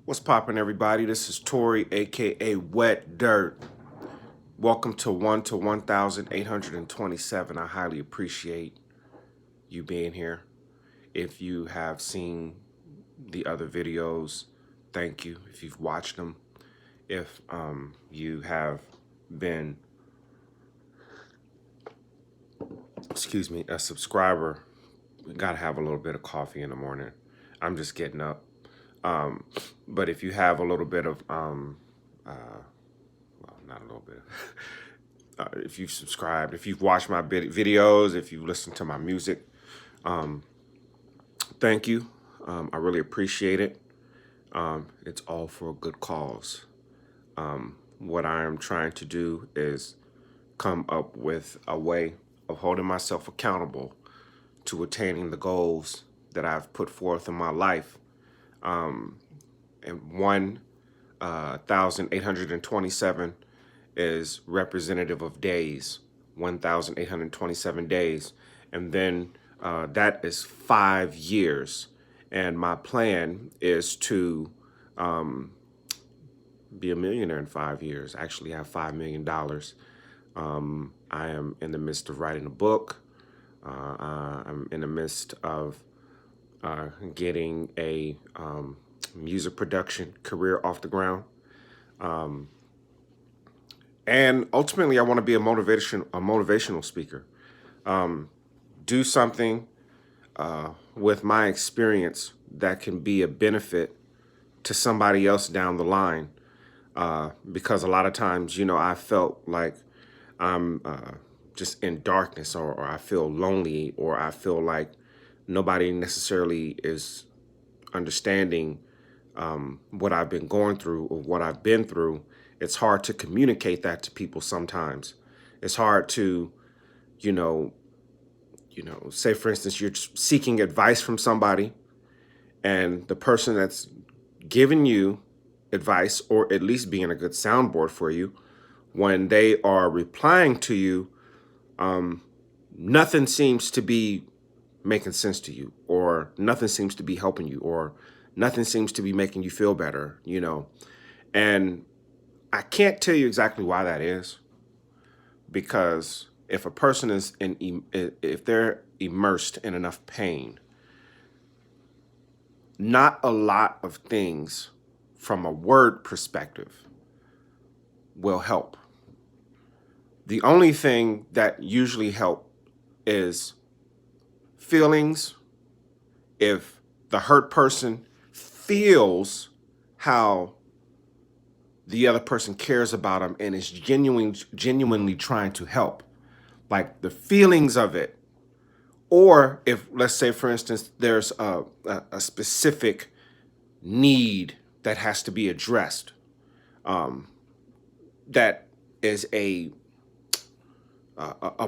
What's poppin', everybody? This is Tori, aka Wet Dirt. Welcome to 1,827. I highly appreciate you being here. If you have seen the other videos, thank you. If you've watched them, if you have been, a subscriber, we gotta have a little bit of coffee in the morning. I'm just getting up. But if you have a little bit of, not a little bit, if you've subscribed, if you've watched my videos, if you've listened to my music, thank you. I really appreciate it. It's all for a good cause. What I am trying to do is come up with a way of holding myself accountable to attaining the goals that I've put forth in my life. And 1,827 is representative of days, 1,827 days. And then that is 5 years. And my plan is to be a millionaire in 5 years, actually have $5 million. I am in the midst of writing a book. I'm in the midst of getting a music production career off the ground. And ultimately, I want to be a motivational speaker. Do something with my experience that can be a benefit to somebody else down the line. Because a lot of times, I felt like I'm just in darkness, or I feel lonely, or I feel like nobody necessarily is understanding what I've been going through or what I've been through. It's hard to communicate that to people sometimes. It's hard to, say, for instance, you're seeking advice from somebody, and the person that's giving you advice, or at least being a good soundboard for you, when they are replying to you, nothing seems to be making sense to you, or nothing seems to be helping you, or nothing seems to be making you feel better, And I can't tell you exactly why that is, because if a person is if they're immersed in enough pain, not a lot of things from a word perspective will help. The only thing that usually help is feelings. If the hurt person feels how the other person cares about them and is genuinely trying to help, like the feelings of it. Or if, let's say, for instance, there's a specific need that has to be addressed, that is a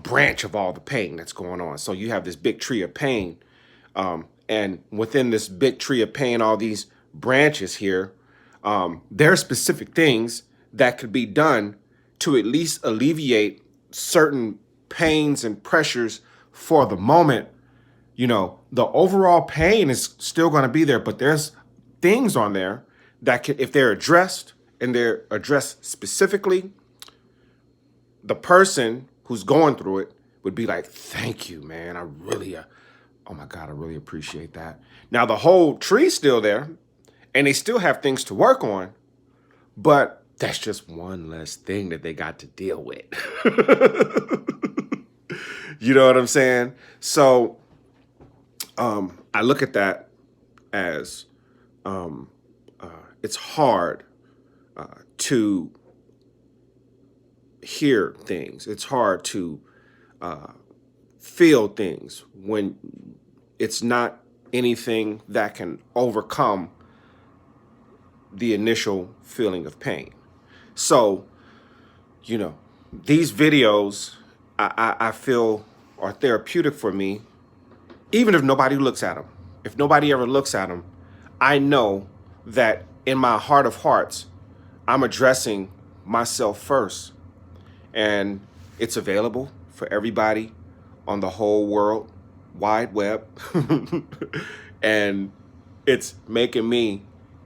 branch of all the pain that's going on. So you have this big tree of pain, and within this big tree of pain, all these branches here, there are specific things that could be done to at least alleviate certain pains and pressures for the moment. The overall pain is still going to be there, but there's things on there that can, if they're addressed and they're addressed specifically, the person who's going through it would be like, thank you, man. Oh my God, I really appreciate that. Now the whole tree's still there and they still have things to work on, but that's just one less thing that they got to deal with. You know what I'm saying? So I look at that as it's hard to hear things. It's hard to feel things when it's not anything that can overcome the initial feeling of pain. So, these videos I feel are therapeutic for me, even if nobody looks at them. If nobody ever looks at them, I know that in my heart of hearts, I'm addressing myself first. And it's available for everybody on the whole world wide web. And it's making me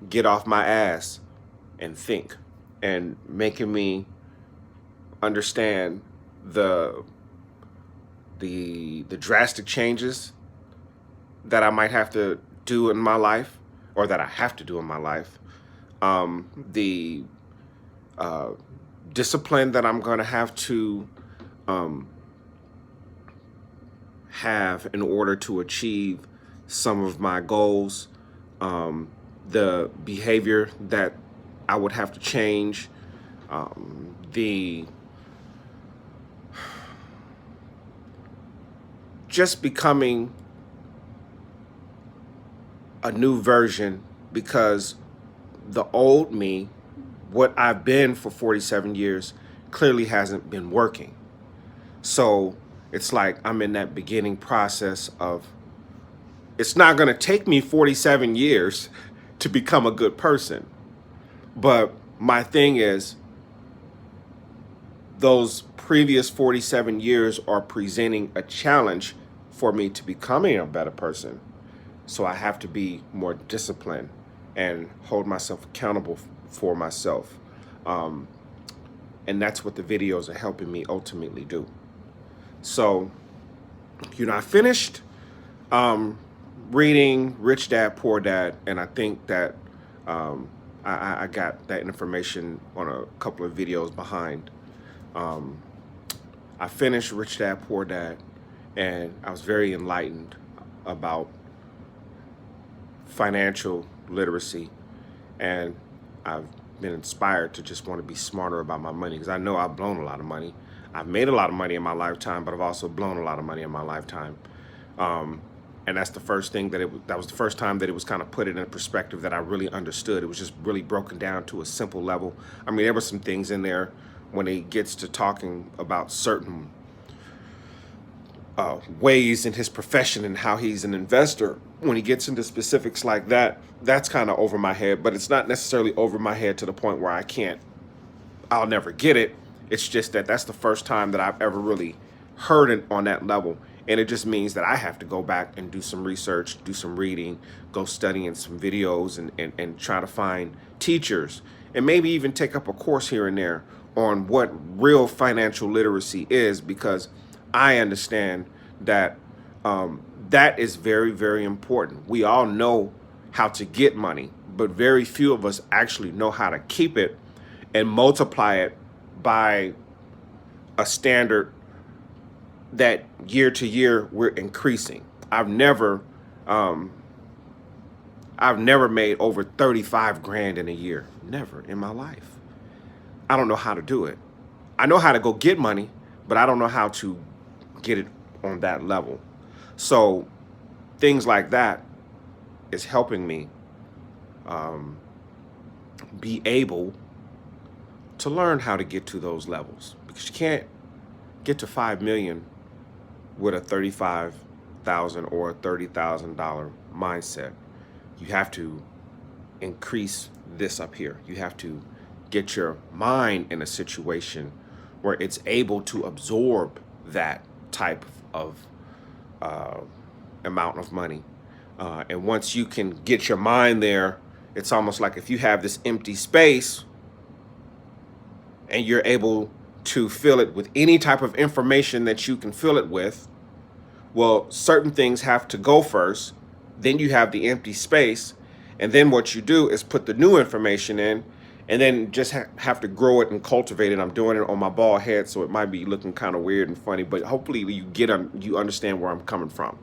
get off my ass and think, and making me understand the the drastic changes that I might have to do in my life, or that I have to do in my life. The uh, discipline that I'm going to um, have in order to achieve some of my goals, um, the behavior that I would have to change, the just becoming a new version, because the old me, what I've been for 47 years, clearly hasn't been working. So it's like I'm in that beginning process of, it's not going to take me 47 years to become a good person. But my thing is, those previous 47 years are presenting a challenge for me to becoming a better person. So I have to be more disciplined and hold myself accountable for myself. Um, and that's what the videos are helping me ultimately do. So, I finished um, reading Rich Dad Poor Dad, and I think that um, I got that information on a couple of videos behind. Um, I finished Rich Dad Poor Dad, and I was very enlightened about financial literacy, and I've been inspired to just want to be smarter about my money, because I know I've blown a lot of money. I've made a lot of money in my lifetime, but I've also blown a lot of money in my lifetime. Um, and that's the first thing that was the first time that it was kind of put in a perspective that I really understood. It was just really broken down to a simple level. I mean, there were some things in there when it gets to talking about certain ways in his profession and how he's an investor. When he gets into specifics like that, that's kind of over my head, but it's not necessarily over my head to the point where I'll never get it. It's just that that's the first time that I've ever really heard it on that level. And it just means that I have to go back and do some research, do some reading, go studying some videos, and try to find teachers, and maybe even take up a course here and there on what real financial literacy is, because I understand that that is very, very important. We all know how to get money, but very few of us actually know how to keep it and multiply it by a standard that year to year we're increasing. Um, I've never made over 35 grand in a year. Never in my life. I don't know how to do it. I know how to go get money, but I don't know how to get it on that level. So things like that is helping me um, be able to learn how to get to those levels, because you can't get to 5 million with a 35,000 or a $30,000 mindset. You have to increase this up here. You have to get your mind in a situation where it's able to absorb that type of uh, amount of money. And once you can get your mind there, it's almost like if you have this empty space and you're able to fill it with any type of information that you can fill it with, well, certain things have to go first. Then you have the empty space. And then what you do is put the new information in, and then just have to grow it and cultivate it. I'm doing it on my bald head, so it might be looking kind of weird and funny, but hopefully you understand where I'm coming from.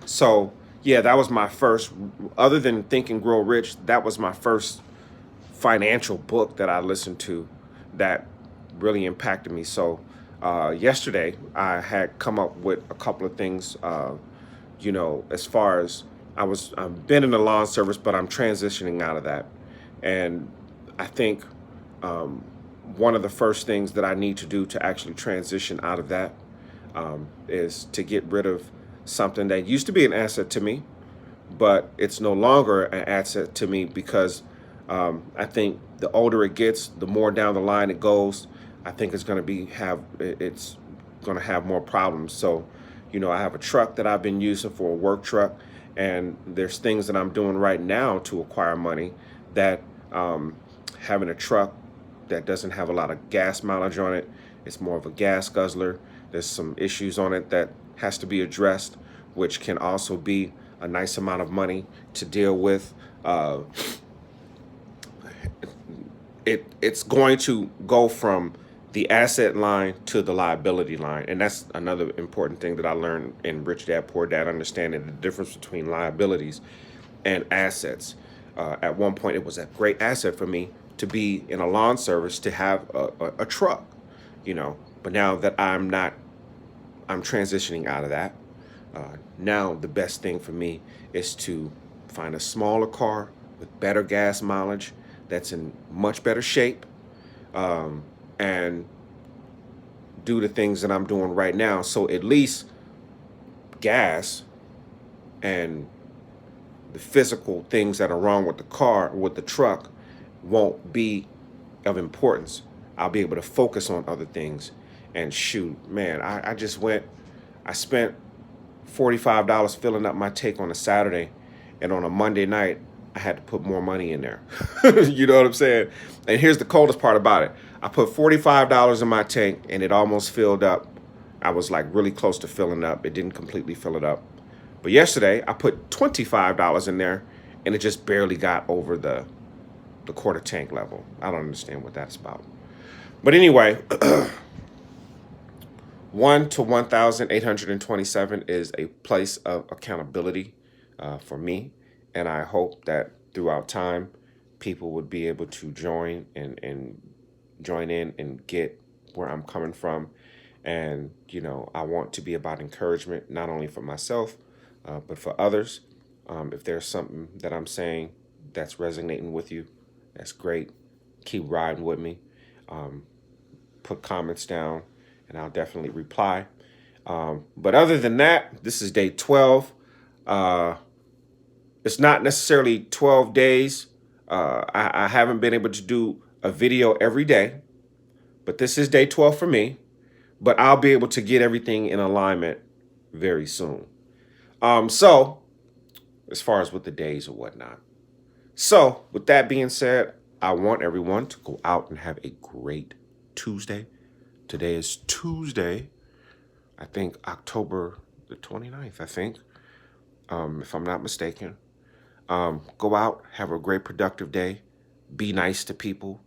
So yeah, that was my first, other than Think and Grow Rich, that was my first financial book that I listened to that really impacted me. So yesterday I had come up with a couple of things, as far as I've been in the lawn service, but I'm transitioning out of that. And I think um, one of the first things that I need to do to actually transition out of that is to get rid of something that used to be an asset to me, but it's no longer an asset to me, because I think the older it gets, the more down the line it goes. I think it's going to it's going to have more problems. So, I have a truck that I've been using for a work truck, and there's things that I'm doing right now to acquire money that having a truck that doesn't have a lot of gas mileage on it, it's more of a gas guzzler. There's some issues on it that has to be addressed, which can also be a nice amount of money to deal with. It's going to go from the asset line to the liability line, and that's another important thing that I learned in Rich Dad Poor Dad, understanding the difference between liabilities and assets. At one point, it was a great asset for me to be in a lawn service, to have a truck, But now that I'm not, I'm transitioning out of that. Now the best thing for me is to find a smaller car with better gas mileage, that's in much better shape, and do the things that I'm doing right now. So at least gas and the physical things that are wrong with the car, with the truck, won't be of importance. I'll be able to focus on other things. And shoot, man, I just went, I spent $45 filling up my tank on a Saturday, and on a Monday night, I had to put more money in there. You know what I'm saying? And here's the coldest part about it. I put $45 in my tank, and it almost filled up. I was like really close to filling up. It didn't completely fill it up. But yesterday, I put $25 in there, and it just barely got over the quarter tank level. I don't understand what that's about. But anyway, 1 to 1,827 is a place of accountability for me. And I hope that throughout time, people would be able to join and join in and get where I'm coming from. And, I want to be about encouragement, not only for myself, but for others. If there's something that I'm saying that's resonating with you, that's great. Keep riding with me. Put comments down, and I'll definitely reply. But other than that, this is day 12. It's not necessarily 12 days. I haven't been able to do a video every day, but this is day 12 for me. But I'll be able to get everything in alignment very soon. So, as far as with the days or whatnot. So, with that being said, I want everyone to go out and have a great Tuesday. Today is Tuesday, I think October the 29th, I think, if I'm not mistaken. Go out, have a great productive day. Be nice to people.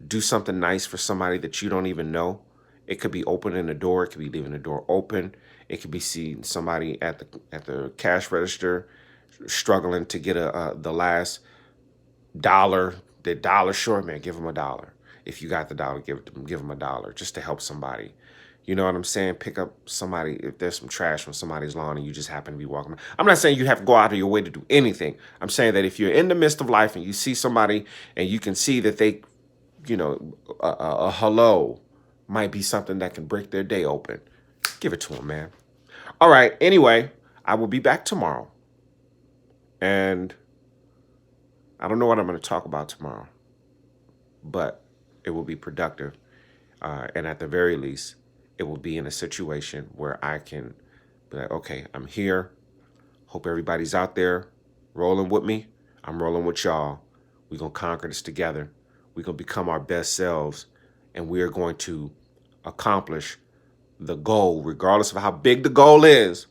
Do something nice for somebody that you don't even know. It could be opening a door. It could be leaving the door open. It could be seeing somebody at the cash register struggling to get the last dollar. They're dollar short, man. Give them $1. If you got the dollar, give it to them. Give them $1 just to help somebody. You know what I'm saying? Pick up somebody, if there's some trash from somebody's lawn and you just happen to be walking. I'm not saying you have to go out of your way to do anything. I'm saying that if you're in the midst of life and you see somebody and you can see that they, a hello might be something that can break their day open, give it to them, man. All right. Anyway, I will be back tomorrow. And I don't know what I'm going to talk about tomorrow, but it will be productive. And at the very least, it will be in a situation where I can be like, okay, I'm here. Hope everybody's out there rolling with me. I'm rolling with y'all. We're going to conquer this together. We're going to become our best selves. And we are going to accomplish the goal, regardless of how big the goal is.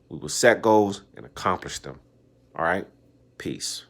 We will set goals and accomplish them. All right? Peace.